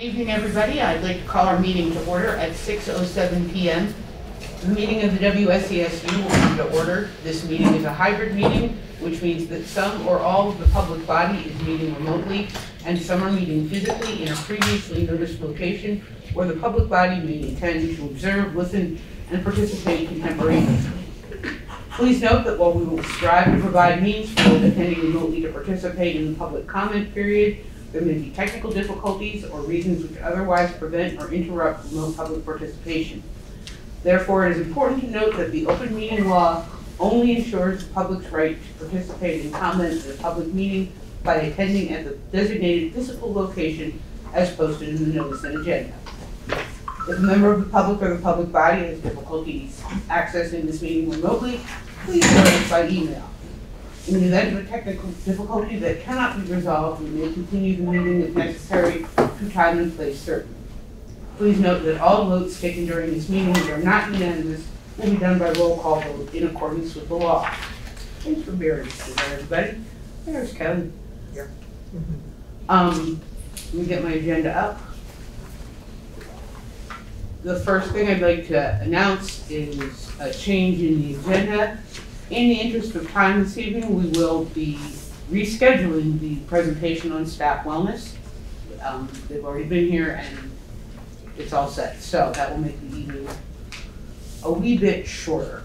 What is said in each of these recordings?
Evening, everybody. I'd like to call our meeting to order at 6:07 p.m. The meeting of the WSESU will come to order. This meeting is a hybrid meeting, which means that some or all of the public body is meeting remotely, and some are meeting physically in a previously noticed location where the public body may intend to observe, listen, and participate contemporaneously. Please note that while we will strive to provide means for those attending remotely to participate in the public comment period, there may be technical difficulties or reasons which otherwise prevent or interrupt remote public participation. Therefore, it is important to note that the open meeting law only ensures the public's right to participate in comment at a public meeting by attending at the designated physical location as posted in the notice and agenda. If a member of the public or the public body has difficulties accessing this meeting remotely, please join us by email. In the event of a technical difficulty that cannot be resolved, we may continue the meeting if necessary to time and place certain. Please note that all votes taken during this meeting that are not unanimous will be done by roll call vote in accordance with the law. Thanks for bearing with me, everybody. There's Kevin. Here. Let me get my agenda up. The first thing I'd like to announce is a change in the agenda. In the interest of time this evening, we will be rescheduling the presentation on staff wellness. They've already been here and it's all set, so that will make the evening a wee bit shorter.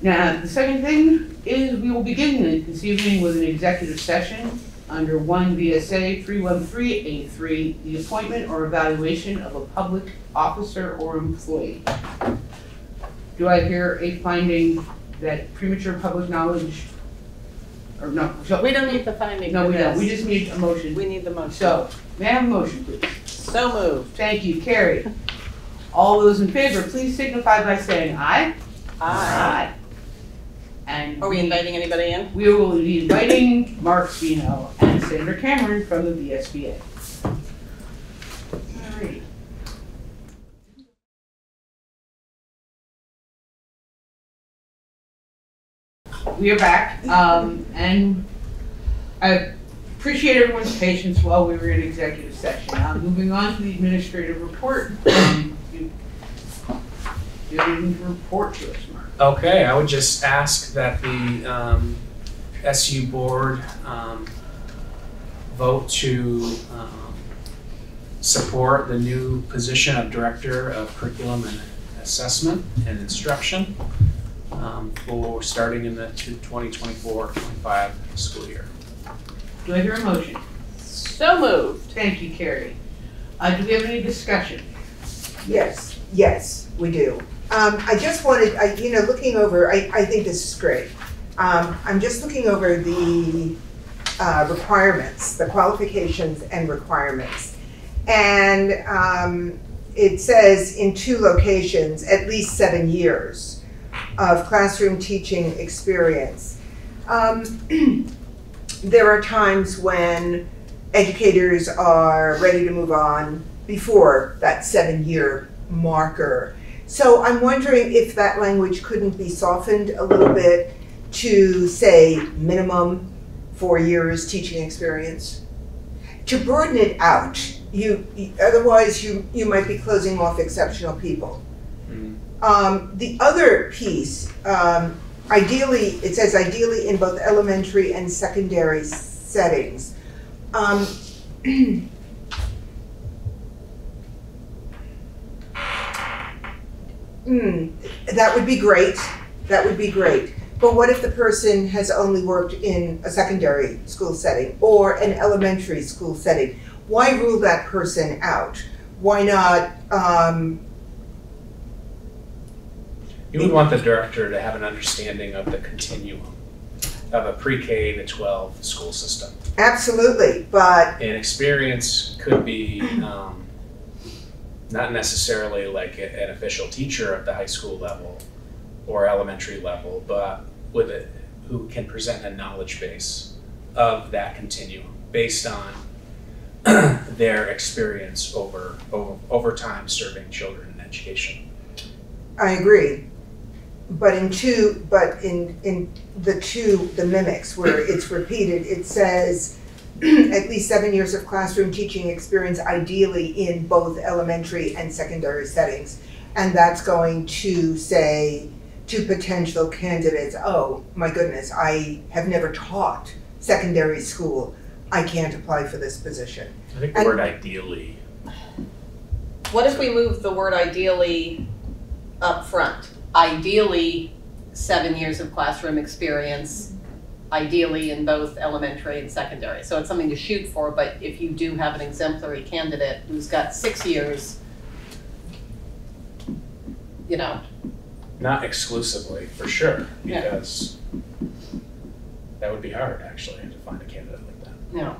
Now, the second thing is we will begin this evening with an executive session under 1 VSA 313A3, the appointment or evaluation of a public officer or employee. Do I hear a finding that premature public knowledge, or no? We don't need the finding. No, we don't. We just need a motion. We need the motion. So, may I have a motion, please? So moved. Thank you, Carrie. All those in favor, please signify by saying aye. Aye. And are we inviting anybody in? We will be inviting Mark Spino and Sandra Cameron from the VSBA. All right. We are back, and I appreciate everyone's patience while we were in executive session. Moving on to the administrative report. You have anything to report to us, Mark? Okay, I would just ask that the SU board vote to support the new position of Director of Curriculum and Assessment and Instruction for starting in the 2024-25 school year. Do I hear a motion? So moved. Thank you, Carrie. Do we have any discussion? Yes, we do. I just wanted, looking over, I think this is great. I'm just looking over the requirements, the qualifications and requirements. And it says in 2 locations, at least 7 years of classroom teaching experience. There are times when educators are ready to move on before that 7-year marker. So I'm wondering if that language couldn't be softened a little bit to say minimum 4 years teaching experience. To broaden it out, otherwise you might be closing off exceptional people. The other piece, ideally, it says ideally in both elementary and secondary settings. That would be great. That would be great. But what if the person has only worked in a secondary school setting or an elementary school setting? Why rule that person out? Why not? You would want the director to have an understanding of the continuum of a pre-K to 12 school system. Absolutely, but... And experience could be not necessarily like an official teacher at the high school level or elementary level, but with it who can present a knowledge base of that continuum based on their experience over time serving children in education. I agree. But in the mimics where it's repeated, it says at least 7 years of classroom teaching experience, ideally in both elementary and secondary settings. And that's going to say to potential candidates, oh my goodness, I have never taught secondary school. I can't apply for this position. I think the word ideally. What if we move the word ideally up front? Ideally, 7 years of classroom experience, ideally in both elementary and secondary. So it's something to shoot for, but if you do have an exemplary candidate who's got 6 years, you know. Not exclusively, for sure, Yeah. because that would be hard, actually, to find a candidate like that. Yeah.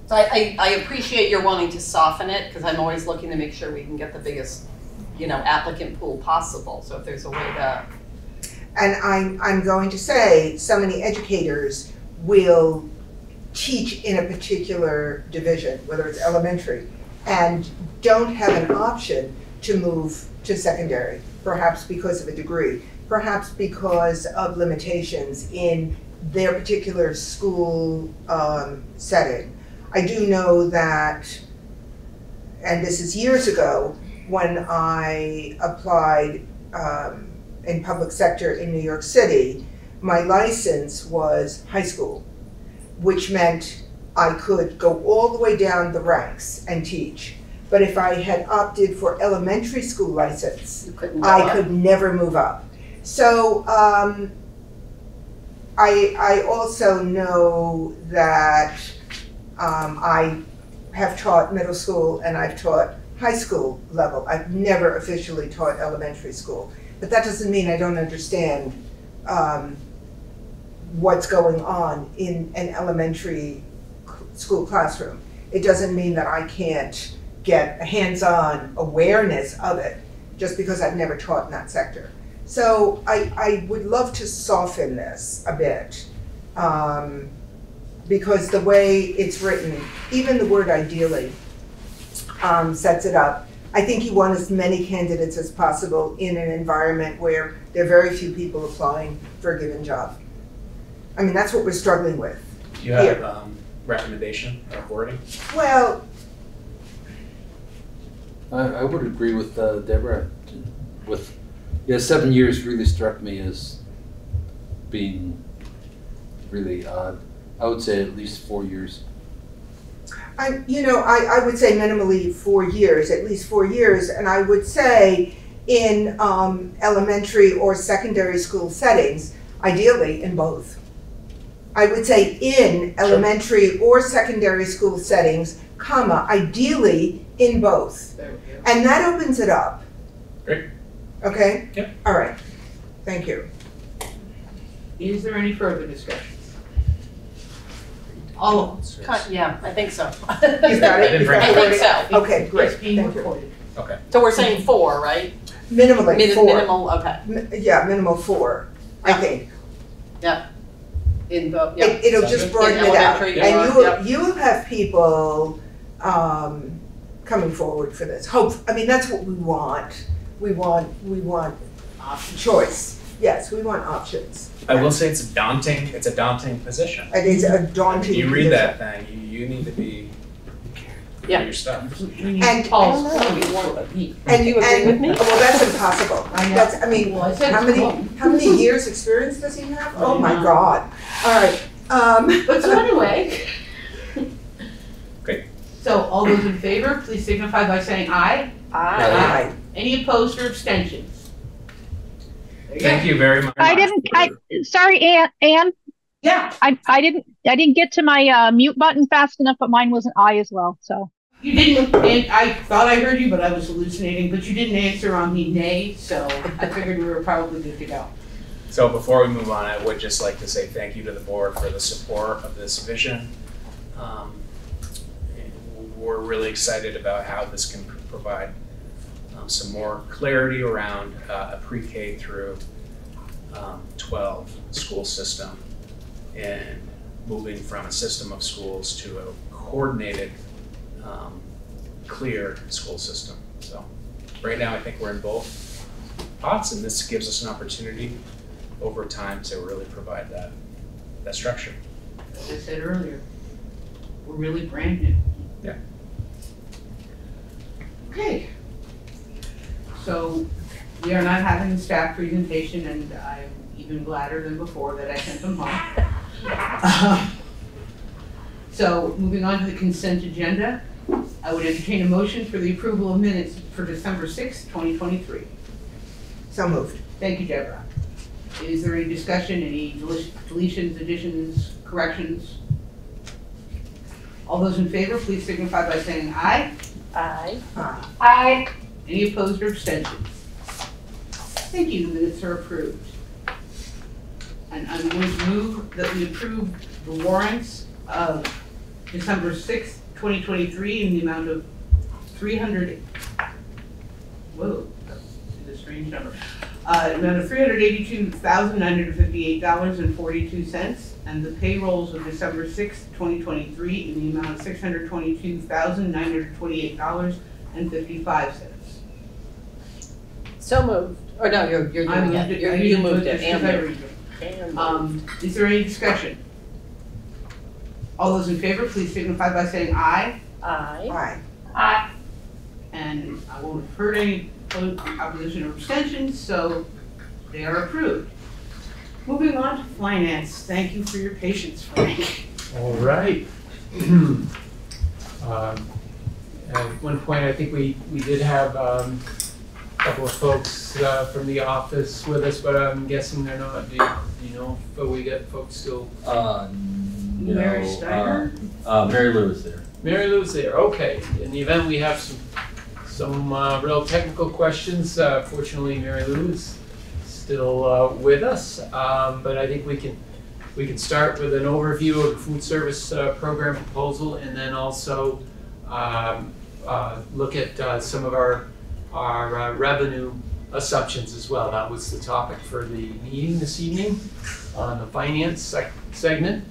So I appreciate your wanting to soften it, because I'm always looking to make sure we can get the biggest, applicant pool possible. So if there's a way to. And I'm going to say, so many educators will teach in a particular division, whether it's elementary, and don't have an option to move to secondary, perhaps because of a degree, perhaps because of limitations in their particular school setting. I do know that, and this is years ago, when I applied in public sector in New York City, my license was high school, which meant I could go all the way down the ranks and teach. But if I had opted for elementary school license, You couldn't go I up. could never move up. So I also know that I have taught middle school and I've taught high school level. I've never officially taught elementary school. But that doesn't mean I don't understand what's going on in an elementary school classroom. It doesn't mean that I can't get a hands-on awareness of it just because I've never taught in that sector. So I would love to soften this a bit because the way it's written, even the word ideally sets it up. I think you want as many candidates as possible in an environment where there are very few people applying for a given job. I mean, that's what we're struggling with. Do you have recommendation of wording? Well, I would agree with Deborah. 7 years really struck me as being really odd. I would say at least 4 years. I would say minimally 4 years, at least 4 years, and I would say in elementary or secondary school settings, ideally in both. I would say in elementary or secondary school settings, comma, ideally in both. There we go. And that opens it up. Great. Okay? Yep. All right. Thank you. Is there any further discussion? All of them. Yeah, I think so. You've got I it? didn't You've bring got it. I think it? so. Okay, great. It's being Thank you. recorded. Okay. So we're saying 4, right? Minimally 4. Minimal, okay. Yeah, minimal 4, I Yeah. think. In both, yeah. It'll just Sounds broaden In it out. elementary, And yeah. you will have people coming forward for this. That's what we want. We want choice. Yes, we want options. I will say it's a daunting position. It is a daunting You read position. that thing, you need to be Yeah. your stuff. We need And- Paul's I don't know. point of view. And Do you agree with me? Well, that's impossible. I know. Well, I said How it's many years experience does he have? Oh I my know. God. All right. But so anyway. Great. So all those in favor, please signify by saying aye. Aye. Any opposed or abstentions? There you go. Thank you very much. Sorry, Ann, Yeah, I didn't get to my mute button fast enough, but mine was an I as well, so. you didn't, and I thought I heard you, but I was hallucinating, but you didn't answer on the nay, so I figured we were probably good to go. So before we move on, I would just like to say thank you to the board for the support of this vision. We're really excited about how this can provide some more clarity around a pre-K through 12 school system and moving from a system of schools to a coordinated, clear school system. So right now I think we're in both pots, and this gives us an opportunity over time to really provide that structure. as I said earlier, we're really brand new. Yeah. Okay. So we are not having a staff presentation, and I'm even gladder than before that I sent them home. So moving on to the consent agenda, I would entertain a motion for the approval of minutes for December 6th, 2023. So moved. Thank you, Deborah. Is there any discussion, any deletions, additions, corrections? All those in favor, please signify by saying aye. Aye. Aye. Any opposed or abstentions? Thank you, the minutes are approved. And I'm going to move that we approve the warrants of December 6th, 2023 in the amount of whoa, that's a strange number. Amount of $382,958.42, and the payrolls of December 6th, 2023 in the amount of $622,928.55. So moved. Or no, you're doing it. You moved it. Is there any discussion? All those in favor, please signify by saying aye. Aye. Aye. Aye. And I won't have heard any opposition or abstentions, so they are approved. Moving on to finance. Thank you for your patience, Frank. All right. At one point, I think we did have a couple of folks from the office with us, but I'm guessing they're not. Do you know if we got folks still? No, Mary Steiner? Mary Lou is there. Mary Lou's there. Okay. In the event we have some real technical questions, fortunately Mary Lou is still with us, but I think we can start with an overview of the food service program proposal, and then also look at some of our revenue assumptions as well. That was the topic for the meeting this evening on the finance segment.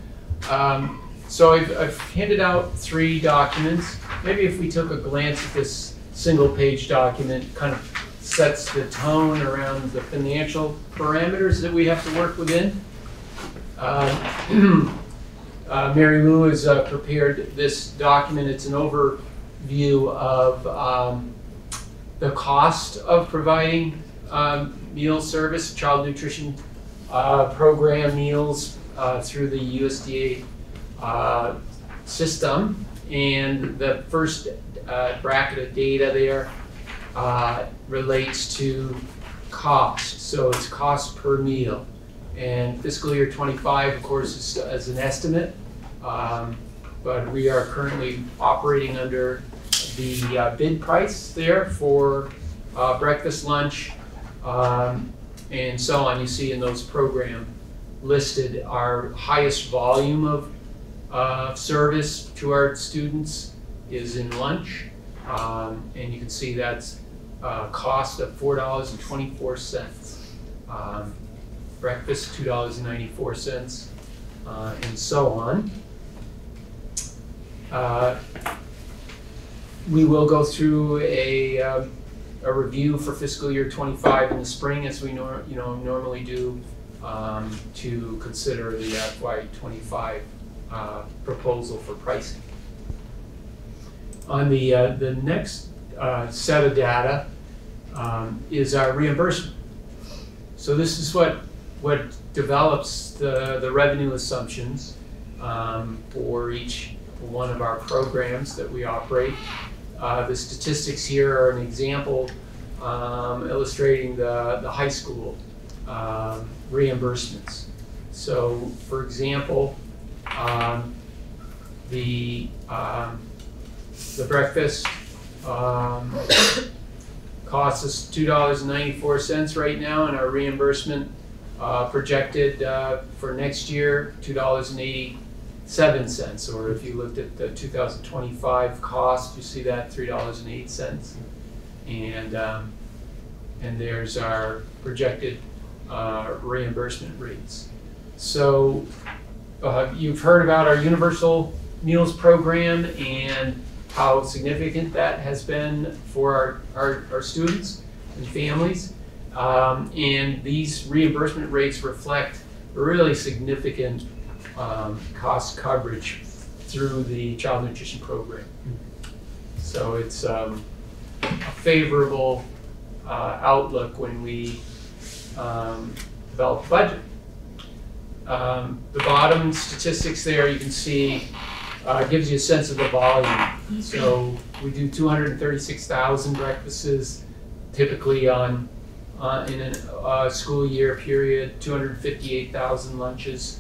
So I've handed out 3 documents. Maybe if we took a glance at this single page document, kind of sets the tone around the financial parameters that we have to work within. Mary Lou has prepared this document. It's an overview of the cost of providing meal service, child nutrition program meals through the USDA system. And the first bracket of data there relates to cost. So it's cost per meal. And fiscal year 25, of course, is as an estimate, but we are currently operating under the bid price there for breakfast, lunch, and so on. You see in those program listed our highest volume of service to our students is in lunch, and you can see that's cost of $4.24. Breakfast, $2.94, and so on. We will go through a review for fiscal year 25 in the spring, as we normally do, to consider the FY25 proposal for pricing. On the next set of data is our reimbursement. So this is what develops the revenue assumptions for each one of our programs that we operate. The statistics here are an example illustrating the high school reimbursements. So, for example, the breakfast costs us $2.94 right now, and our reimbursement projected for next year, $2.87. Or if you looked at the 2025 cost, you see that $3.08. And there's our projected reimbursement rates. So you've heard about our Universal Meals Program and how significant that has been for our students and families. And these reimbursement rates reflect a really significant cost coverage through the child nutrition program. So it's a favorable outlook when we develop a budget. The bottom statistics there you can see gives you a sense of the volume. So we do 236,000 breakfasts typically in a school year period, 258,000 lunches,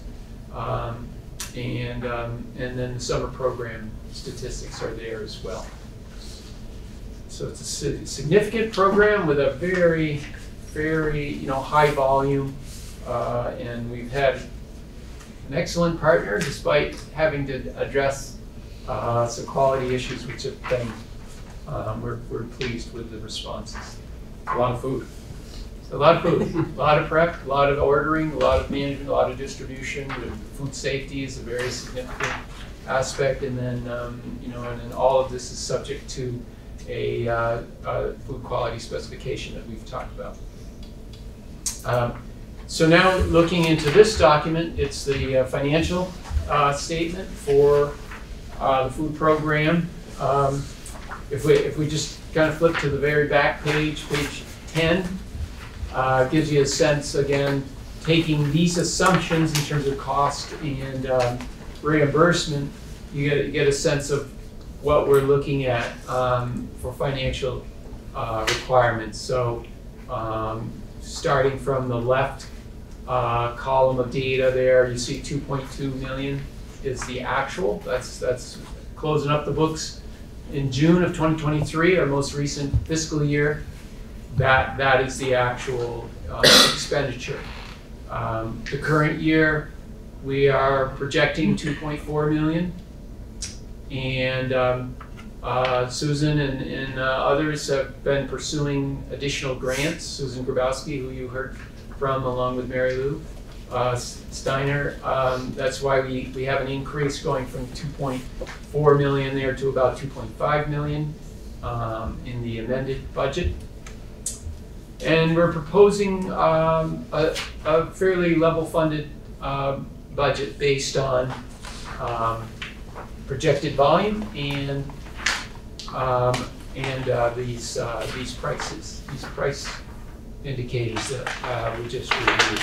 and then the summer program statistics are there as well. So it's a significant program with a very, very high volume, and we've had an excellent partner despite having to address some quality issues which have been, we're pleased with the responses. A lot of food. A lot of food, a lot of prep, a lot of ordering, a lot of management, a lot of distribution. Food safety is a very significant aspect, and then and then all of this is subject to a food quality specification that we've talked about. So now looking into this document, it's the financial statement for the food program. If we just kind of flip to the very back page, page 10, gives you a sense, again, taking these assumptions in terms of cost and reimbursement, you get a sense of what we're looking at for financial requirements. So starting from the left column of data there, you see 2.2 million is the actual. That's closing up the books in June of 2023, our most recent fiscal year. That is the actual expenditure. The current year, we are projecting 2.4 million, and Susan and others have been pursuing additional grants. Susan Grabowski, who you heard from, along with Mary Lou Steiner. That's why we have an increase going from 2.4 million there to about 2.5 million in the amended budget. And we're proposing a fairly level-funded budget based on projected volume and these prices, these price indicators that we just reviewed.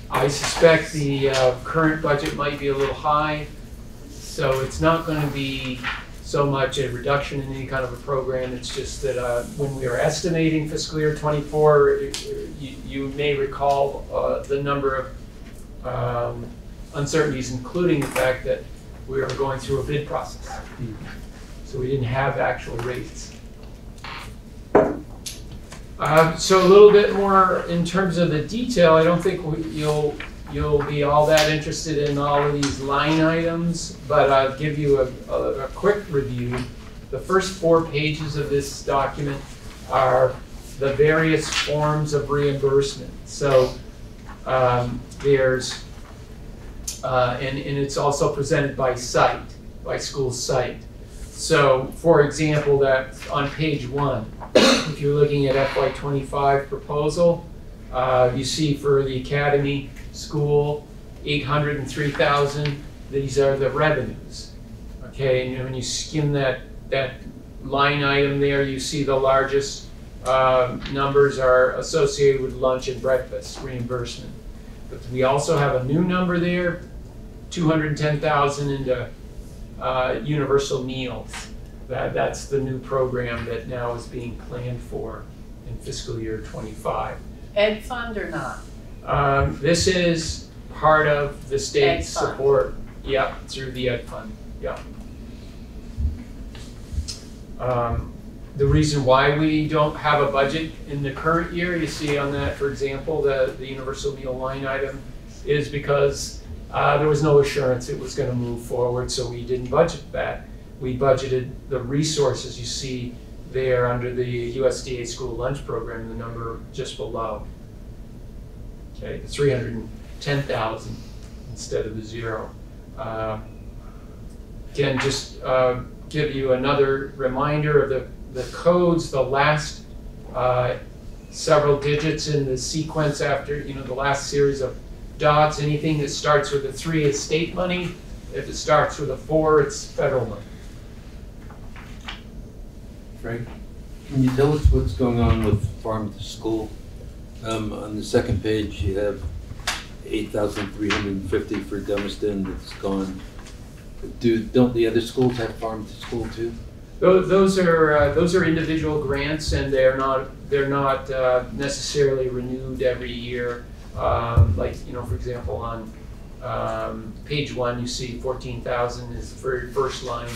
I suspect the current budget might be a little high, so it's not going to be so much a reduction in any kind of a program. It's just that when we are estimating fiscal year 24, you may recall the number of uncertainties, including the fact that we are going through a bid process. So we didn't have actual rates. So a little bit more in terms of the detail. I don't think you'll be all that interested in all of these line items, but I'll give you a quick review. The first 4 pages of this document are the various forms of reimbursement. So there's, and it's also presented by site, by school site. So for example, that on page 1, if you're looking at FY25 proposal, you see for the academy school, 803,000. These are the revenues. Okay, and when you skim that line item there, you see the largest numbers are associated with lunch and breakfast reimbursement. But we also have a new number there, 210,000 into universal meals. That's the new program that now is being planned for in fiscal year 25. Ed fund or not? This is part of the state's Ed fund. support. Yep, through the Ed fund. Yep. The reason why we don't have a budget in the current year, you see on that, for example, the universal meal line item, is because there was no assurance it was going to move forward, so we didn't budget that. We budgeted the resources you see there under the USDA school lunch program, the number just below. Okay, the 310,000 instead of the 0. Again, just give you another reminder of the codes, the last several digits in the sequence after, the last series of dots, anything that starts with a 3 is state money. If it starts with a 4, it's federal money. Frank, can you tell us what's going on with farm to school? On the second page, you have 8,350 for Dummerston that's gone. Don't the other schools have farm to school too? Those are individual grants, and they're not necessarily renewed every year. Like, you know, for example, on page 1, you see 14,000 is the very first line.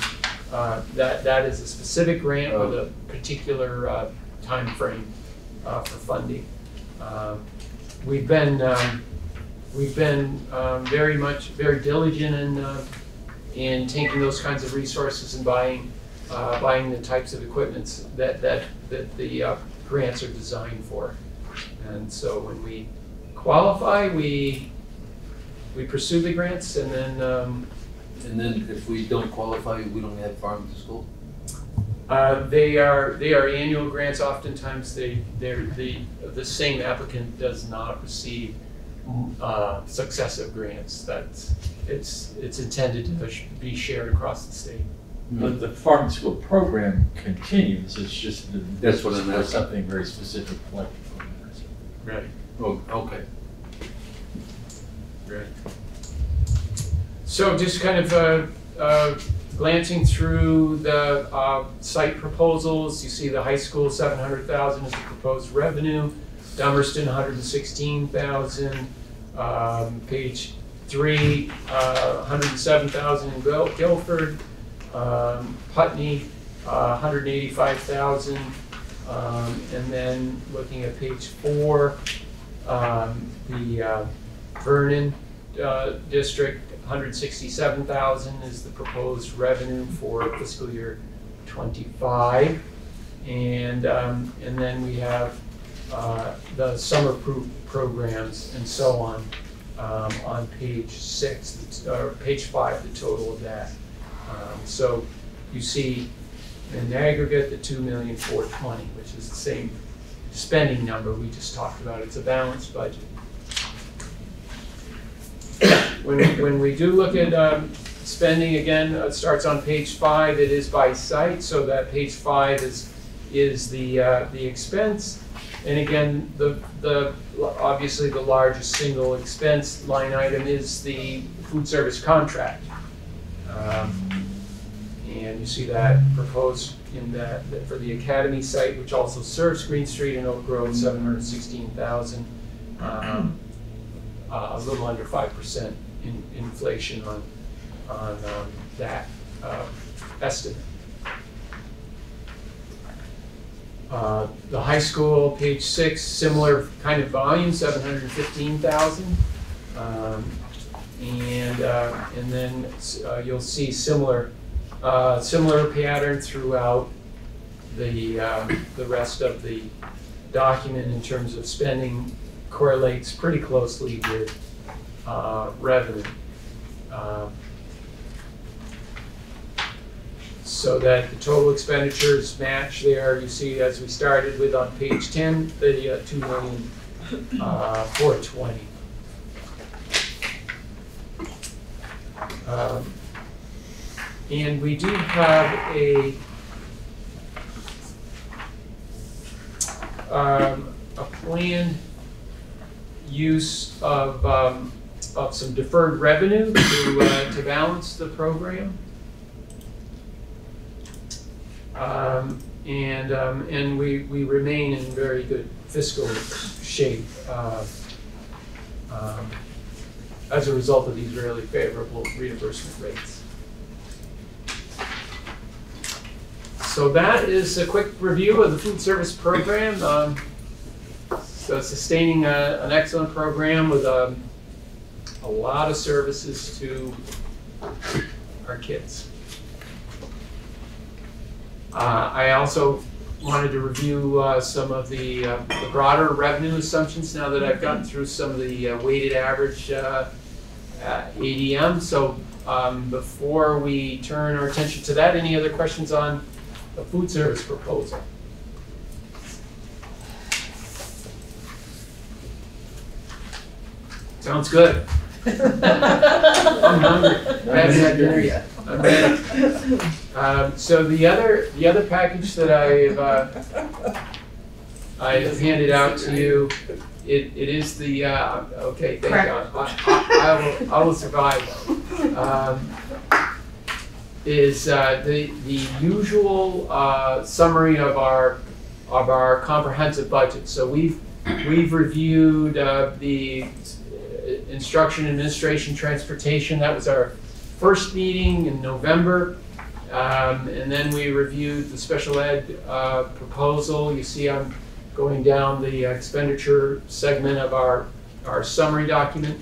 That is a specific grant with a particular time frame for funding. We've been very diligent in taking those kinds of resources and buying the types of equipments that the grants are designed for. And so when we qualify, we pursue the grants, and then if we don't qualify, we don't have farm to school? They are annual grants. Oftentimes the same applicant does not receive successive grants. It's intended to be shared across the state. But the farm to school program continues. It's just That's what I'm for asking. something very specific. Like, Right. Oh, okay. Right. So just kind of glancing through the site proposals, you see the high school 700,000 is the proposed revenue. Dummerston 116,000. Page 3, 107,000 in Guilford. Putney 185,000. And then looking at page 4, the Vernon district, 167,000 is the proposed revenue for fiscal year 25, and then we have the summer programs and so on page 6 or page 5, the total of that. So you see in aggregate the 2,420,000, which is the same spending number we just talked about. It's a balanced budget. When we do look at spending, again, it starts on page 5. It is by site, so that page 5 is the expense. And again, the obviously the largest single expense line item is the food service contract. And you see that proposed in that for the Academy site, which also serves Green Street and Oak Grove, 716,000, a little under 5% in inflation on that estimate. The high school, page 6, similar kind of volume, 715,000, and then you'll see similar pattern throughout the rest of the document in terms of spending correlates pretty closely with revenue. So that the total expenditures match there. You see, as we started with on page 10, the 2,420,000. And we do have a planned use of some deferred revenue to balance the program. And we remain in very good fiscal shape as a result of these really favorable reimbursement rates. So that is a quick review of the food service program. So sustaining an excellent program with a lot of services to our kids. I also wanted to review some of the broader revenue assumptions now that I've gotten through some of the weighted average ADM. So before we turn our attention to that, any other questions on the food service proposal? Sounds good. I'm hungry. I haven't had dinner yet. I'm ready. So the other package that I've handed out to you, it is the okay. Thank God. I will survive. Is the usual summary of our comprehensive budget. So we've reviewed the instruction, administration, transportation. That was our first meeting in November. And then we reviewed the special ed proposal. You see I'm going down the expenditure segment of our summary document.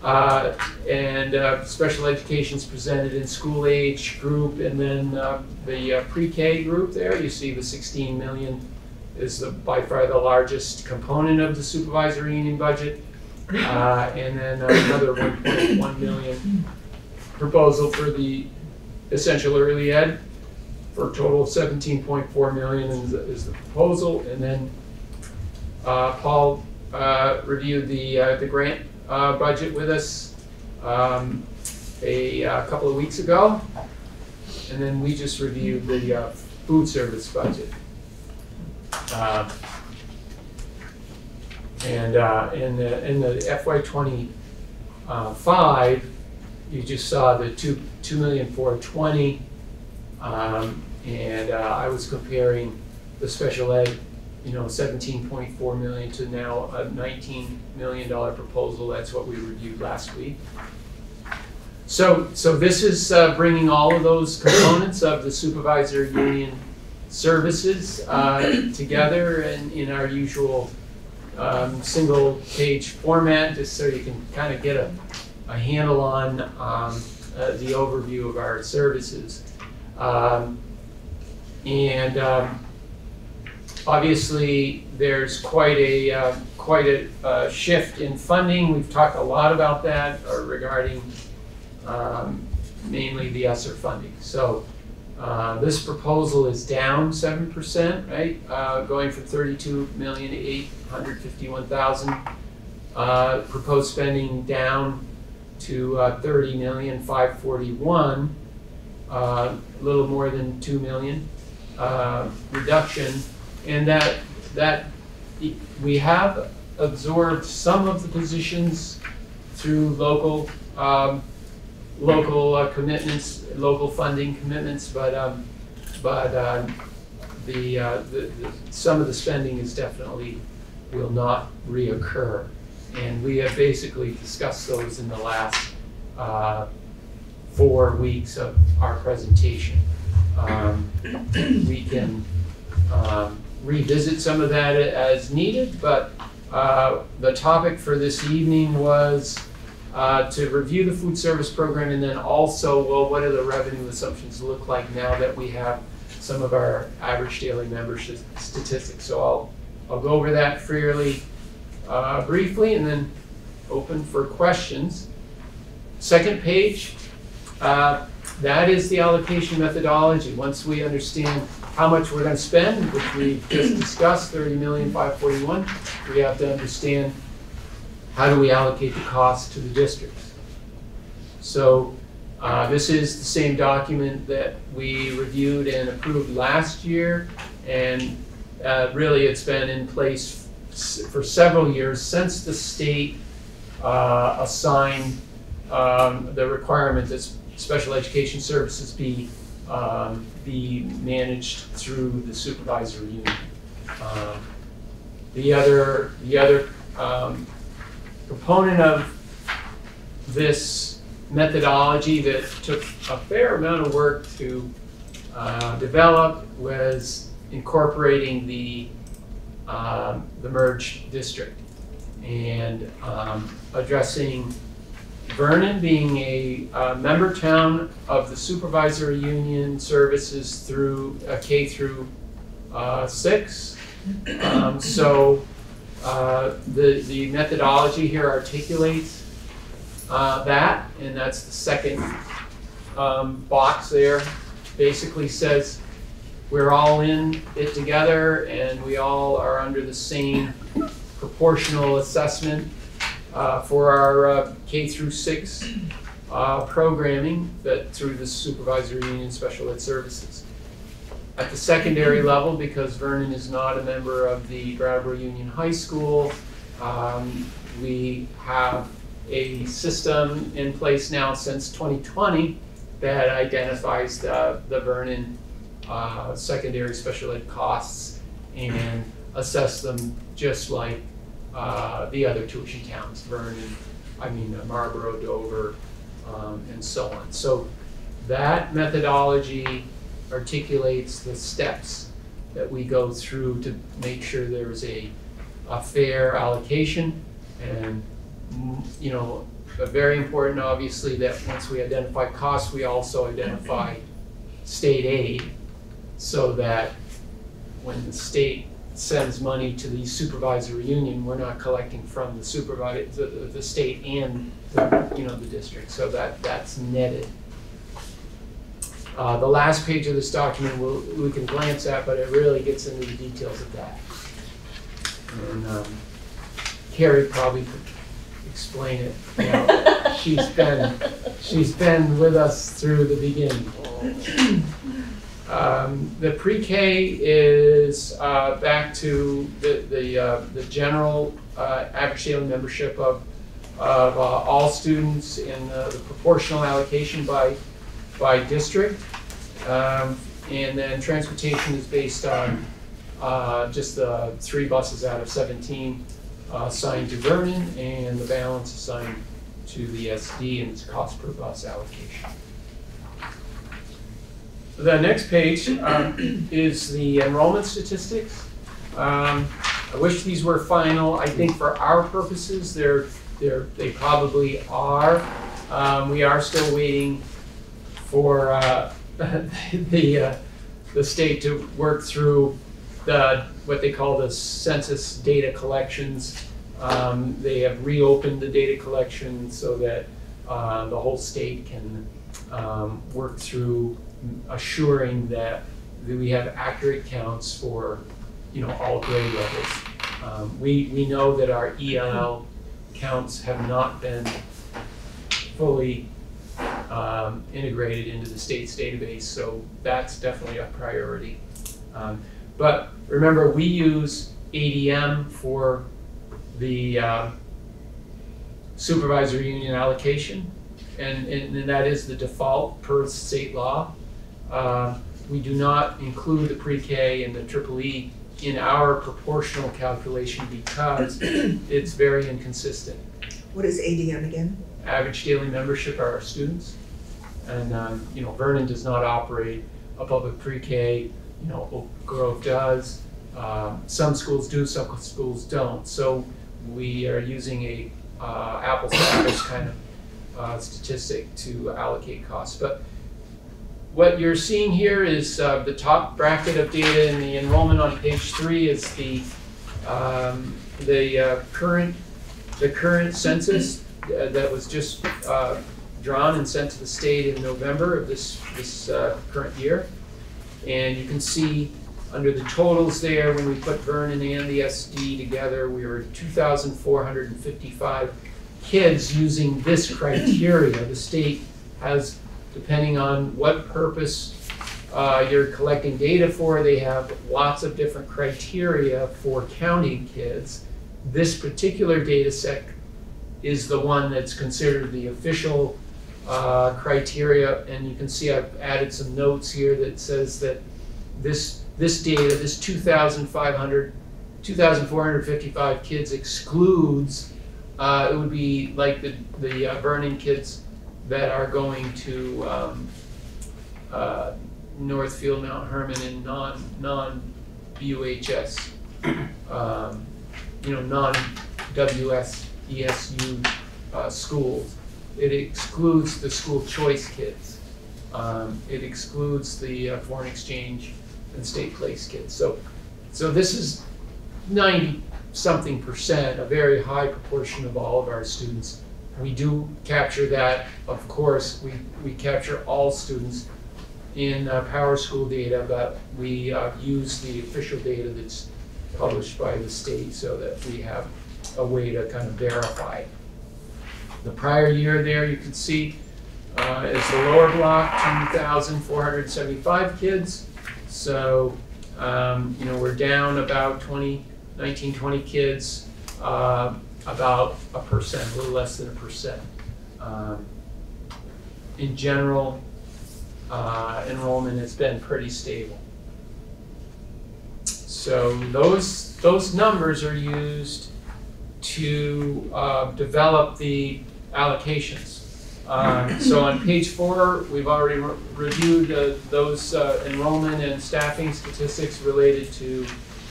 And special education is presented in school age group, and then the pre-K group there, you see the 16 million is by far the largest component of the supervisory union budget. And then another 1.1 million proposal for the essential early ed, for a total of 17.4 million is the proposal. And then Paul reviewed the grant budget with us a couple of weeks ago, and then we just reviewed the food service budget. And in the FY25, you just saw the 2,420,000, and I was comparing the special ed, 17.4 million to now a $19 million proposal. That's what we reviewed last week. So this is bringing all of those components of the supervisor union services together in our usual single page format, just so you can kind of get a handle on the overview of our services. Obviously, there's quite a shift in funding. We've talked a lot about that regarding mainly the ESSER funding. So this proposal is down 7%, right? Going from 32,851,000. Proposed spending down to 30,541,000. A little more than 2 million reduction. And that we have absorbed some of the positions through local commitments, local funding commitments, but some of the spending is definitely will not reoccur, and we have basically discussed those in the last 4 weeks of our presentation. We can revisit some of that as needed, but the topic for this evening was to review the food service program, and then also, well, what do the revenue assumptions look like now that we have some of our average daily membership statistics. So I'll go over that fairly briefly and then open for questions. Second page, that is the allocation methodology. Once we understand how much we're going to spend, which we just discussed, 30,541,000, we have to understand how do we allocate the cost to the districts. So this is the same document that we reviewed and approved last year, and really it's been in place for several years since the state assigned the requirement that special education services be managed through the supervisory union. The other component of this methodology that took a fair amount of work to develop was incorporating the merged district and addressing Vernon being a member town of the supervisory union services through K through 6. So the methodology here articulates that, and that's the second box there. Basically says we're all in it together and we all are under the same proportional assessment for our K through 6 programming that through the Supervisory Union Special Ed Services. At the secondary level, because Vernon is not a member of the Brattleboro Union High School, we have a system in place now since 2020 that identifies the Vernon secondary special ed costs and assess them just like the other tuition towns, Marlboro, Dover, and so on. So that methodology articulates the steps that we go through to make sure there's a fair allocation, and very important, obviously, that once we identify costs, we also identify state aid, so that when the state sends money to the supervisory union, we're not collecting from the state and the district, so that's netted. The last page of this document we can glance at, but it really gets into the details of that. And Carrie probably could explain it. She's been with us through the beginning. The pre-K is back to the general average daily membership of all students in the proportional allocation by district, and then transportation is based on just the 3 buses out of 17 assigned to Vernon, and the balance assigned to the SD, and it's cost per bus allocation. The next page is the enrollment statistics. I wish these were final. I think for our purposes, they probably are. We are still waiting for the state to work through what they call the census data collections. They have reopened the data collection so that the whole state can work through assuring that we have accurate counts for all grade levels. We know that our ELL counts have not been fully integrated into the state's database, so that's definitely a priority. But remember, we use ADM for the supervisory union allocation, and that is the default per state law. We do not include the pre-K and the EEE in our proportional calculation because it's very inconsistent. What is ADM again? Average daily membership are our students, and Vernon does not operate a public pre-K. Oak Grove does. Some schools do, some schools don't. So we are using a apples to apples kind of statistic to allocate costs. But what you're seeing here is the top bracket of data in the enrollment on page 3 is the current census that was just drawn and sent to the state in November of this current year. And you can see under the totals there, when we put Vernon and the SD together, we were 2,455 kids using this criteria. The state has, depending on what purpose you're collecting data for, they have lots of different criteria for counting kids. This particular data set is the one that's considered the official criteria, and you can see I've added some notes here that says that this data, this 2,455 kids excludes, it would be like the Vernon kids that are going to Northfield, Mount Herman, and non-UHS, non-WSESU schools. It excludes the school choice kids. It excludes the foreign exchange and state place kids. So this is 90-something%, a very high proportion of all of our students. We do capture that, of course. We capture all students in Power School data, but we use the official data that's published by the state so that we have a way to kind of verify The prior year there, you can see, is the lower block, 2,475 kids. So, we're down about 20 kids, about 1%, a little less than 1%. In general, enrollment has been pretty stable. So those numbers are used to develop the allocations. So on page 4, we've already reviewed those enrollment and staffing statistics related to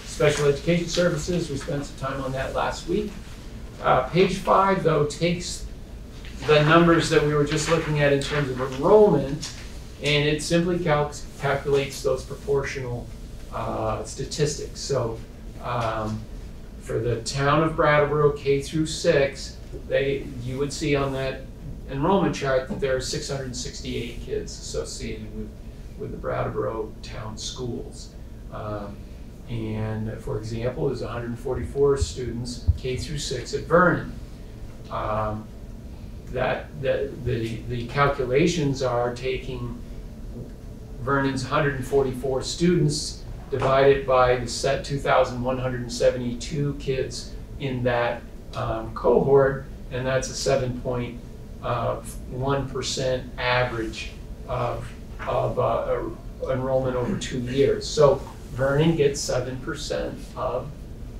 special education services. We spent some time on that last week. Page 5, though, takes the numbers that we were just looking at in terms of enrollment, and it simply calculates those proportional statistics. So for the town of Brattleboro, K through 6, you would see on that enrollment chart that there are 668 kids associated with the Brattleboro town schools. And for example, there's 144 students K through 6 at Vernon. The calculations are taking Vernon's 144 students divided by the set 2,172 kids in that cohort, and that's a 7.1% average of enrollment over 2 years. So Vernon gets 7% of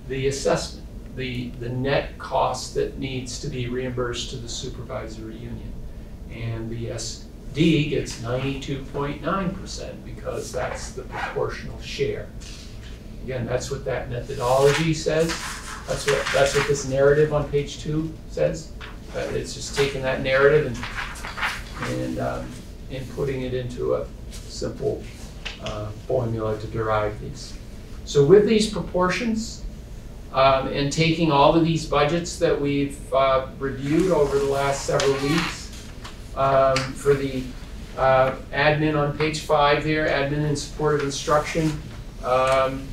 the assessment, the net cost that needs to be reimbursed to the supervisory union. And the SD gets 92.9% because that's the proportional share. Again, that's what that methodology says. That's what this narrative on page 2 says. It's just taking that narrative and putting it into a simple formula to derive these. So with these proportions, and taking all of these budgets that we've reviewed over the last several weeks, for the admin on page 5 there, admin in support of instruction, and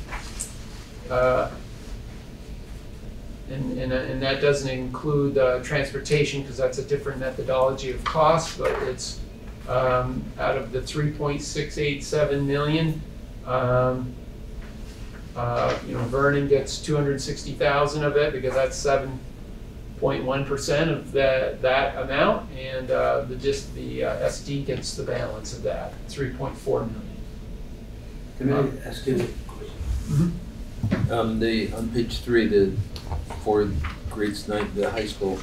that doesn't include transportation because that's a different methodology of cost, but it's out of the 3.687 million, Vernon gets 260,000 of it because that's 7.1% of that amount, and the SD gets the balance of that, 3.4 million. Can I ask you a question? Mm-hmm. On page 3, for grades 9 to the high school,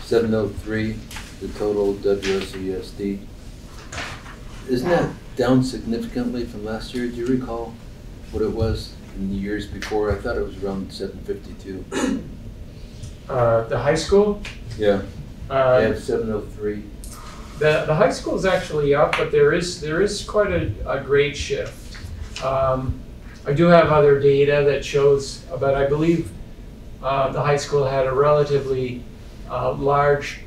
703, the total WSESD. Isn't that down significantly from last year? Do you recall what it was in the years before? I thought it was around 752. The high school? Yeah. Yeah, 703. The high school is actually up, but there is quite a grade shift. I do have other data that shows, but I believe the high school had a relatively large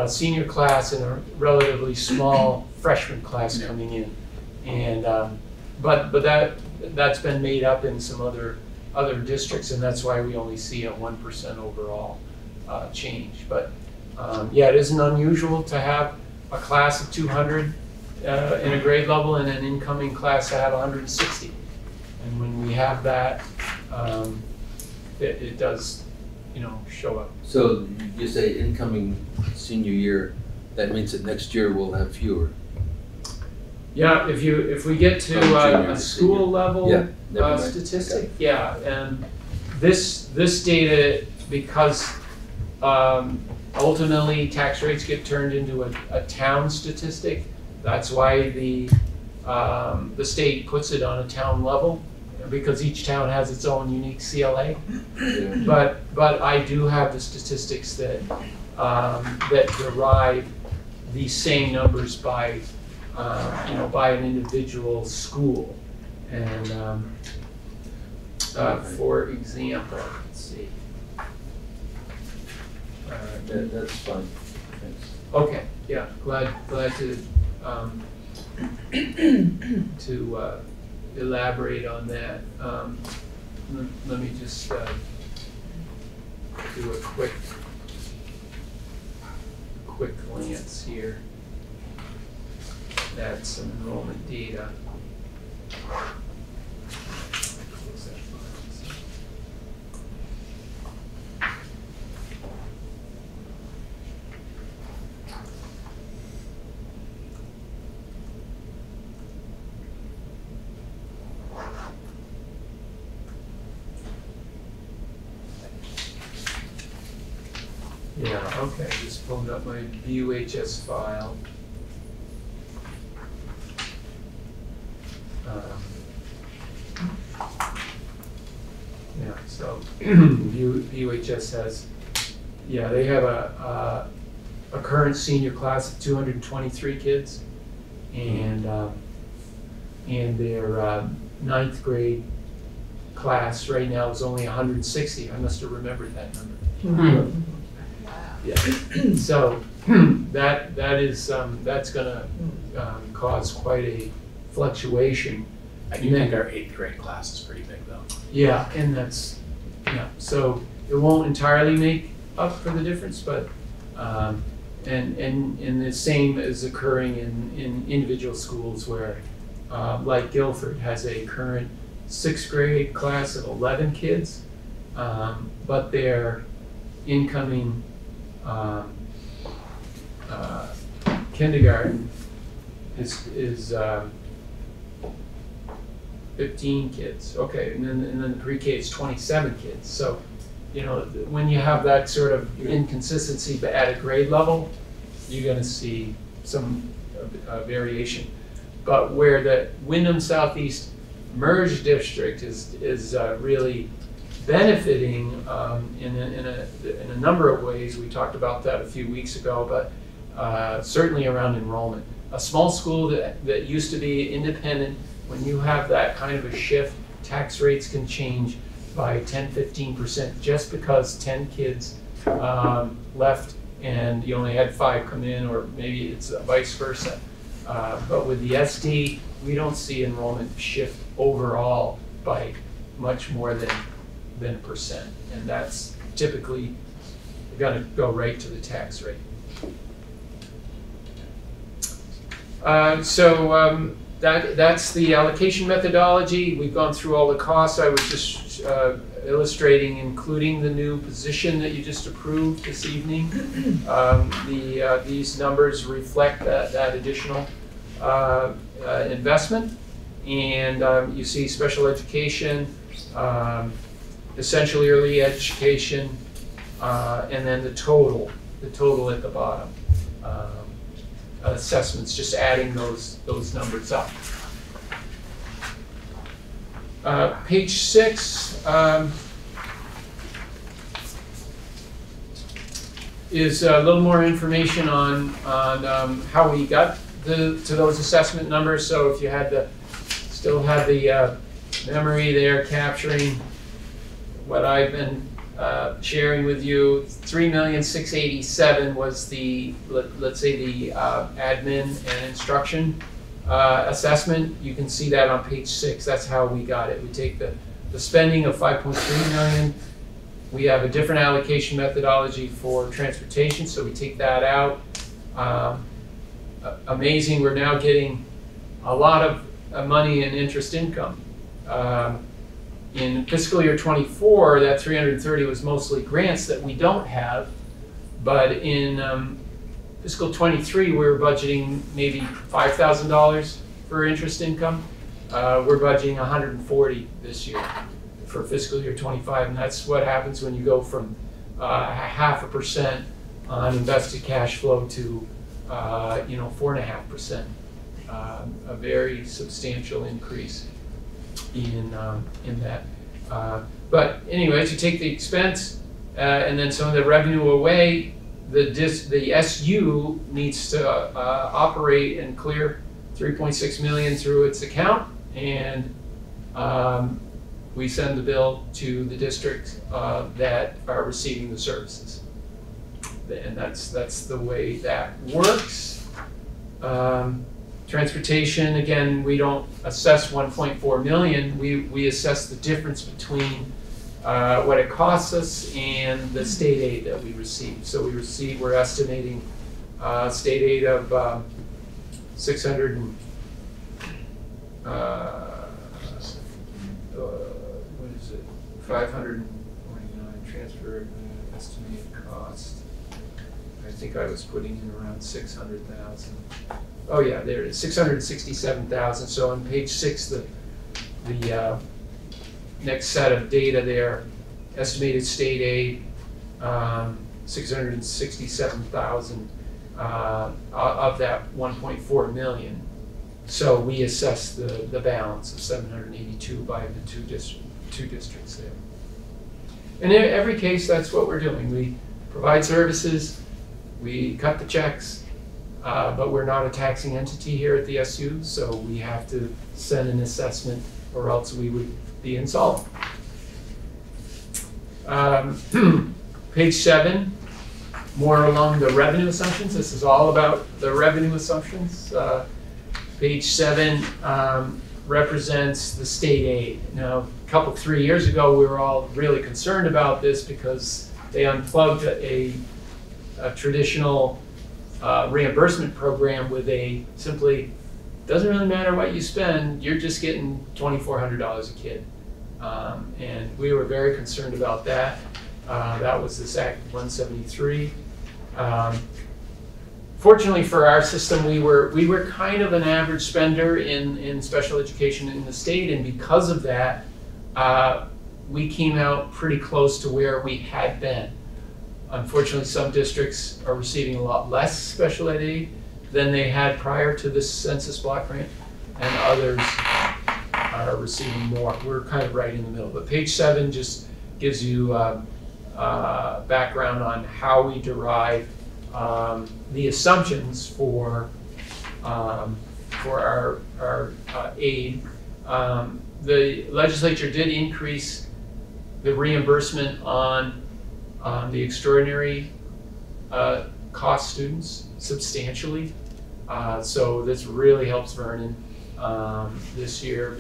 senior class and a relatively small freshman class coming in, and but that's been made up in some other districts, and that's why we only see a 1% overall change. But yeah, it isn't unusual to have a class of 200 in a grade level and an incoming class to have 160. And when we have that, it does, show up. So you say incoming senior year, that means that next year we'll have fewer. Yeah, if we get to a school level statistic, yeah, and this data, because ultimately tax rates get turned into a town statistic. That's why the state puts it on a town level, because each town has its own unique CLA. Yeah. But I do have the statistics that derive these same numbers by by an individual school. And for example, let's see. That's fine. Thanks. Okay. Yeah. Glad to elaborate on that. Let me just do a quick quick glance here at some enrollment data. Yeah, okay, just pulling up my VUHS file. Yeah, so VUHS has, yeah, they have a current senior class of 223 kids, and their ninth grade class right now is only 160. I must have remembered that number. Yeah. So that's gonna cause quite a fluctuation. I do think our 8th grade class is pretty big though. Yeah, and that's, yeah, so it won't entirely make up for the difference, but and the same is occurring in individual schools where like Guilford has a current 6th grade class of 11 kids, but their incoming kindergarten is 15 kids. Okay, and then the pre-K is 27 kids. So, you know, when you have that sort of inconsistency but at a grade level, you're going to see some variation. But where the Windham Southeast merged district is really benefiting in a number of ways. We talked about that a few weeks ago, but certainly around enrollment. A small school that used to be independent, when you have that kind of a shift, tax rates can change by 10-15% just because 10 kids left and you only had 5 come in, or maybe it's vice versa. But with the SD, we don't see enrollment shift overall by much more than 1%, and that's typically going to go right to the tax rate. That's the allocation methodology. We've gone through all the costs. I was just illustrating, including the new position that you just approved this evening. These numbers reflect that additional investment, and you see special education, essentially early education, and then the total at the bottom. Assessments, just adding those numbers up. Page 6 is a little more information on how we got to those assessment numbers. So if you still have the memory there capturing what I've been sharing with you, 3,687,000 was the, let's say, the admin and instruction assessment. You can see that on page 6. That's how we got it. We take the spending of 5.3 million. We have a different allocation methodology for transportation, so we take that out. Amazing, we're now getting a lot of money in interest income. In fiscal year 24, that 330 was mostly grants that we don't have, but in fiscal 23, we were budgeting maybe $5,000 for interest income. We're budgeting 140 this year for fiscal year 25, and that's what happens when you go from 0.5% on invested cash flow to 4.5%. A very substantial increase in that. But anyways, you take the expense and then some of the revenue away, the SU needs to operate and clear 3.6 million through its account, and we send the bill to the district that are receiving the services. And that's the way that works. Transportation, again, we don't assess 1.4 million. We assess the difference between what it costs us and the state aid that we receive. So we're estimating state aid of 600 and, what is it, 549 transfer estimated cost. I think I was putting in around 600,000. Oh yeah, there it is, 667,000. So on page 6, the next set of data there, estimated state aid, 667,000 of that 1.4 million. So we assess the balance of 782 by the two districts there. And in every case, that's what we're doing. We provide services, we cut the checks, but we're not a taxing entity here at the SU, so we have to send an assessment or else we would be insolvent. Page 7, more along the revenue assumptions. This is all about the revenue assumptions. Page 7 represents the state aid. Now, a couple, 3 years ago, we were all really concerned about this because they unplugged a traditional reimbursement program with a simply, doesn't really matter what you spend, you're just getting $2,400 a kid. And we were very concerned about that. That was this Act 173. Fortunately for our system, we were kind of an average spender in special education in the state, and because of that, we came out pretty close to where we had been. Unfortunately, some districts are receiving a lot less special ed aid than they had prior to this census block grant, and others are receiving more. We're kind of right in the middle. But page 7 just gives you background on how we derive the assumptions for our aid. The legislature did increase the reimbursement on the extraordinary cost students substantially. So this really helps Vernon this year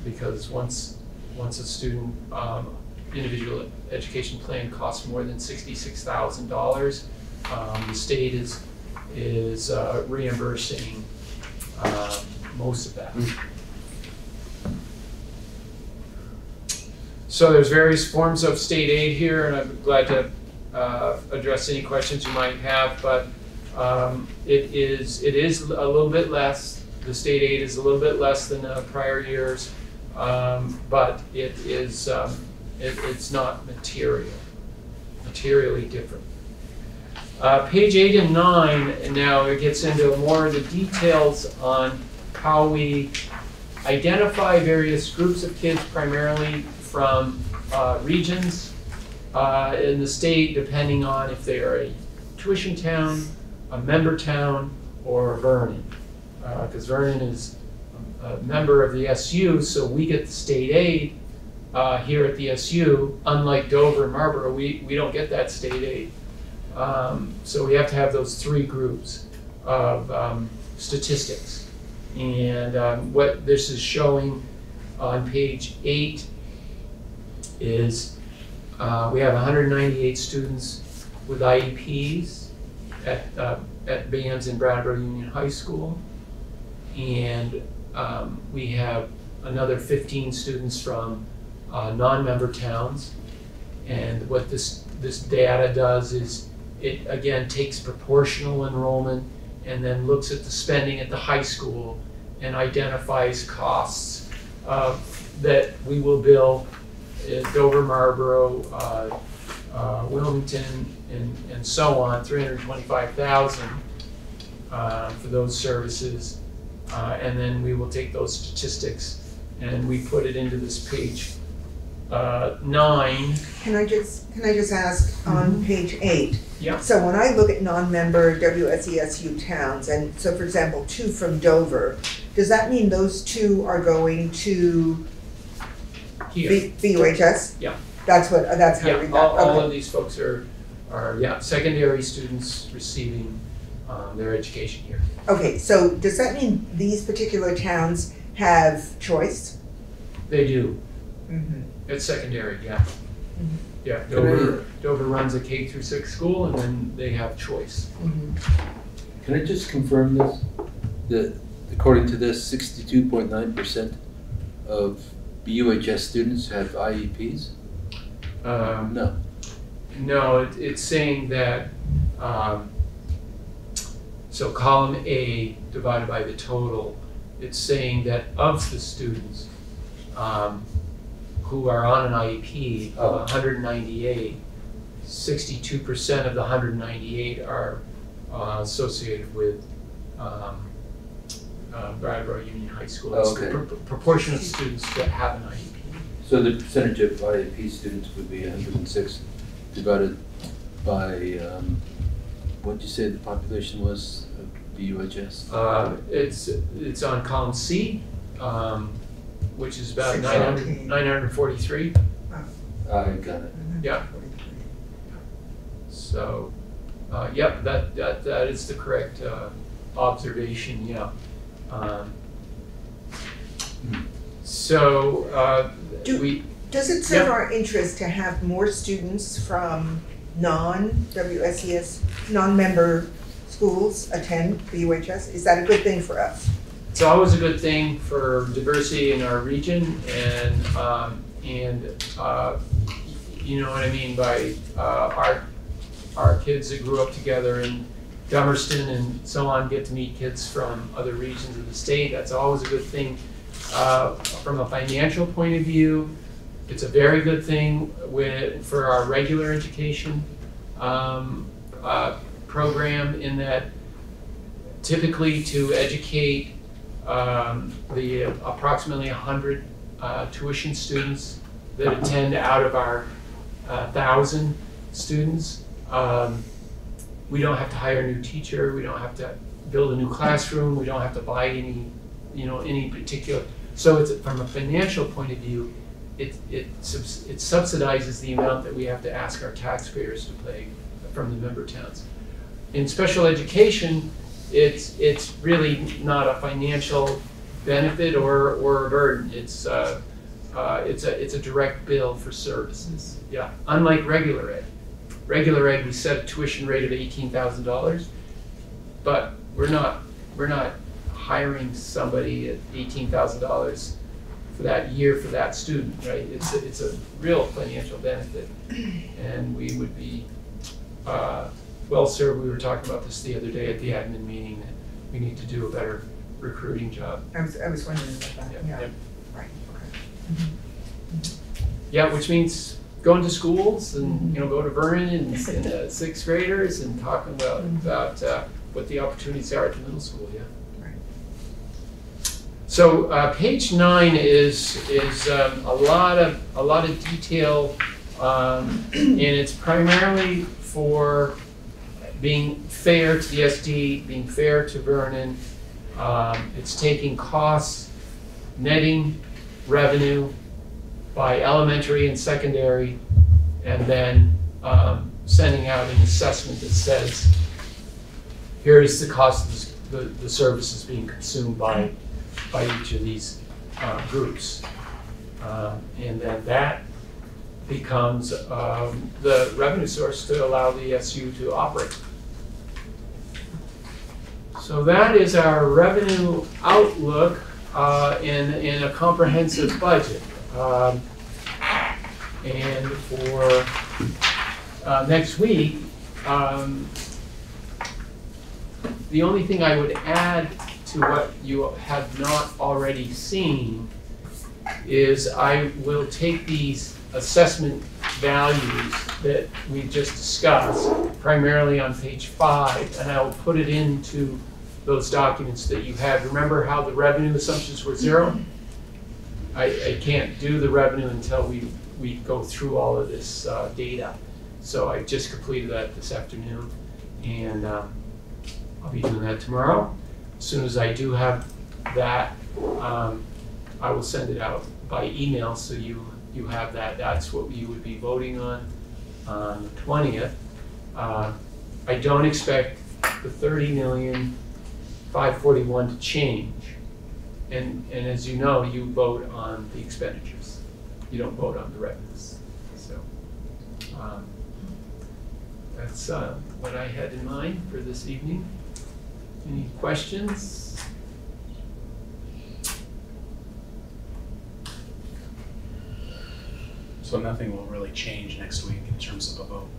because once a student individual education plan costs more than $66,000, the state is reimbursing most of that. So there's various forms of state aid here, and I'm glad to address any questions you might have, but it is a little bit less. The state aid is a little bit less than prior years, but it is it's not materially different. Page 8 and 9, and now it gets into more of the details on how we identify various groups of kids, primarily from regions in the state, depending on if they are a tuition town, a member town, or Vernon. Because Vernon is a member of the SU, so we get the state aid here at the SU. Unlike Dover and Marlboro, we don't get that state aid. So we have to have those 3 groups of statistics. And what this is showing on page 8 is we have 198 students with IEPs at bands in Brattleboro Union High School. And we have another 15 students from non-member towns. And what this data does is it again takes proportional enrollment and then looks at the spending at the high school and identifies costs that we will bill Dover, Marlboro, Wilmington, and so on, $325,000 for those services. And then we will take those statistics and we put it into this page 9. Can I just ask on page 8? Yeah. So when I look at non-member WSESU towns, and so for example, 2 from Dover, does that mean those 2 are going to Here. VUHS? Yeah. That's how I read that. All Okay. of these folks are secondary students receiving their education here. Okay, so does that mean these particular towns have choice? They do. Mm-hmm. It's secondary, yeah. Yeah, Can I- Dover runs a K through 6 school, and then they have choice. Can I just confirm this? That according to this, 62.9% of BUHS students have IEPs? No. No, it's saying that, so column A divided by the total, it's saying that of the students who are on an IEP of 198, 62% of the 198 are associated with Brattleboro Union High School. It's the proportion of students that have an IEP. So the percentage of IEP students would be 106 divided by, what'd you say the population was of BUHS? It's on column C, which is about 614. 943. I got it. Yeah. So, yep, that is the correct observation, yeah. So, Does it serve Yep. our interest to have more students from non-WSES, non-member schools attend BUHS? Is that a good thing for us? it's always a good thing for diversity in our region, and you know what I mean by our kids that grew up together in Dummerston and so on get to meet kids from other regions of the state. That's always a good thing. From a financial point of view, it's a very good thing for our regular education program, in that typically to educate the approximately 100 tuition students that attend out of our 1,000 students, we don't have to hire a new teacher, we don't have to build a new classroom, we don't have to buy any particular. So it's, from a financial point of view, it subsidizes the amount that we have to ask our taxpayers to pay from the member towns. In special education, it's really not a financial benefit or a burden. It's a direct bill for services. Yeah, unlike regular ed. Regular ed, we set a tuition rate of $18,000, but we're not hiring somebody at $18,000 for that year for that student, right? It's a real financial benefit, and we would be well served. We were talking about this the other day at the admin meeting, that we need to do a better recruiting job. I was wondering about that, yeah. Yeah. Right, okay. Yeah, which means going to schools and go to Vernon and sixth graders and talking about what the opportunities are at the middle school. Yeah. So page 9 is a lot of detail, and it's primarily for being fair to the SD, being fair to Vernon. It's taking costs, netting revenue by elementary and secondary, and then sending out an assessment that says, here is the cost of the services being consumed by each of these groups. And then that becomes the revenue source to allow the SU to operate. So that is our revenue outlook in a comprehensive budget. And for next week, the only thing I would add to what you have not already seen is I will take these assessment values that we just discussed, primarily on page 5, and I will put it into those documents that you have. Remember how the revenue assumptions were 0? I can't do the revenue until we go through all of this data. So I just completed that this afternoon, and I'll be doing that tomorrow. As soon as I do have that, I will send it out by email so you have that. That's what you would be voting on the 20th. I don't expect the $30,541,000 to change. And as you know, you vote on the expenditures. You don't vote on the revenues. So that's what I had in mind for this evening. Any questions? So nothing will really change next week in terms of a vote.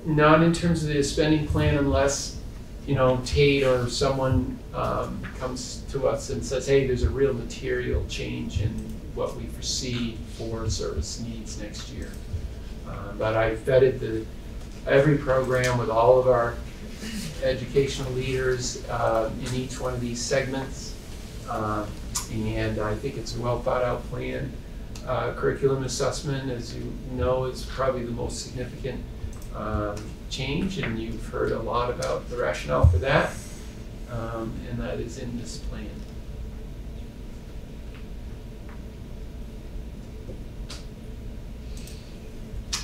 Not in terms of the spending plan unless, you know, Tate or someone comes to us and says, hey, there's a real material change in what we foresee for service needs next year. But I vetted every program with all of our educational leaders in each one of these segments. And I think it's a well thought out plan. Curriculum assessment, as you know, is probably the most significant change, and you've heard a lot about the rationale for that, and that is in this plan.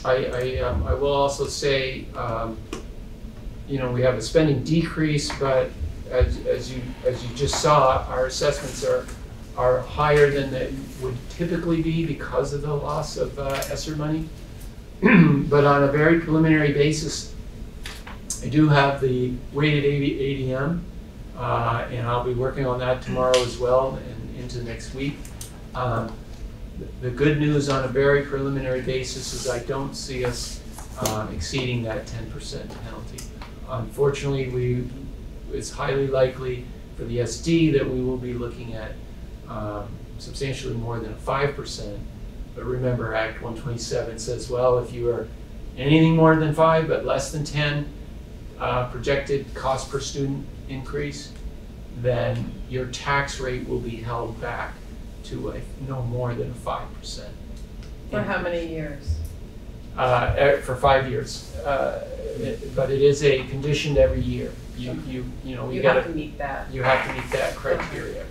I will also say, you know, we have a spending decrease, but as you just saw, our assessments are higher than they would typically be because of the loss of ESSER money. But on a very preliminary basis, I do have the weighted ADM, and I'll be working on that tomorrow as well and into next week. The good news on a very preliminary basis is I don't see us exceeding that 10% penalty. Unfortunately, it's highly likely for the SD that we will be looking at substantially more than a 5%. But remember, Act 127 says, well, if you are anything more than 5 but less than 10 projected cost per student increase, then your tax rate will be held back to no more than a 5%. For how many years? For 5 years. But it is a conditioned every year. You know, You have to meet that. You have to meet that criteria.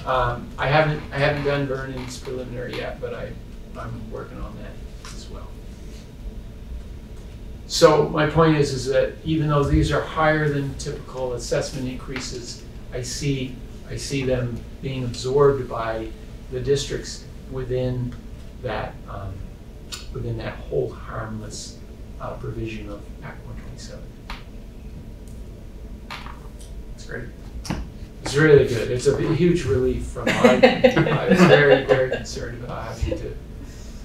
I haven't done Vernon's preliminary yet, but I'm working on that as well. So my point is that even though these are higher than typical assessment increases, I see them being absorbed by the districts within that whole harmless provision of Act 127. That's great. It's really good. It's a huge relief from I was very, very concerned about having to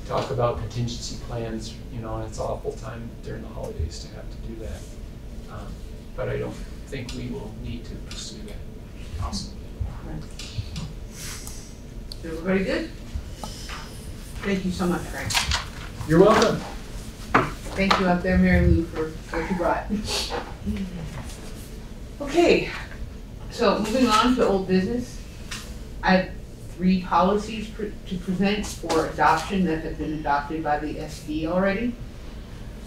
talk about contingency plans, you know, and it's awful time during the holidays to have to do that. But I don't think we will need to pursue that. Awesome. Everybody good? Thank you so much, Frank. You're welcome. Thank you out there, Mary Lou, for what you brought. Okay, so moving on to old business. I have 3 policies to present for adoption that have been adopted by the SD already.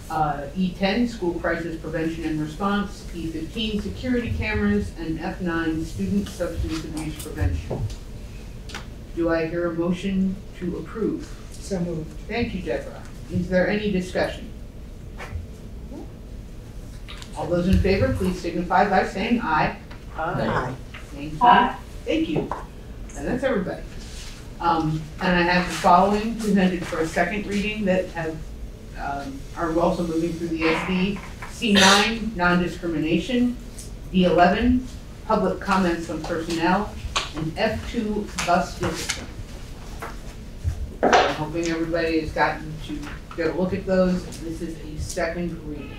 E10, School Crisis Prevention and Response, E15, Security Cameras, and F9, Student Substance Abuse Prevention. Do I hear a motion to approve? So moved. Thank you, Deborah. Is there any discussion? All those in favor, please signify by saying aye. Aye. Same sign. Thank you. And that's everybody. And I have the following presented for a second reading that have are also moving through the SD. C9, non-discrimination. D11, public comments on personnel. And F2, bus discipline. I'm hoping everybody has gotten to get a look at those. This is a second reading.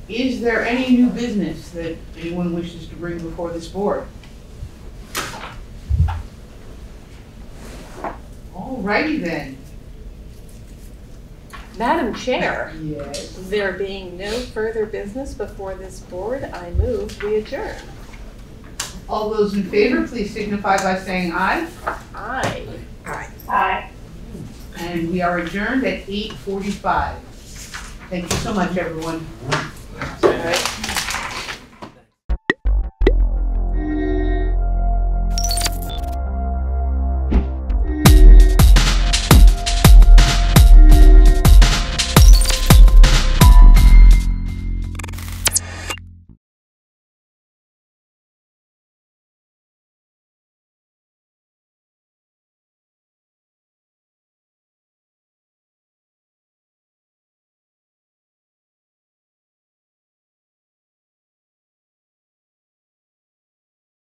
Is there any new business that anyone wishes to bring before this board? Alrighty then. Madam Chair, Yes. there being no further business before this board, I move we adjourn. All those in favor, please signify by saying aye. Aye. Aye. Aye. And we are adjourned at 8:45. Thank you so much, everyone. All right.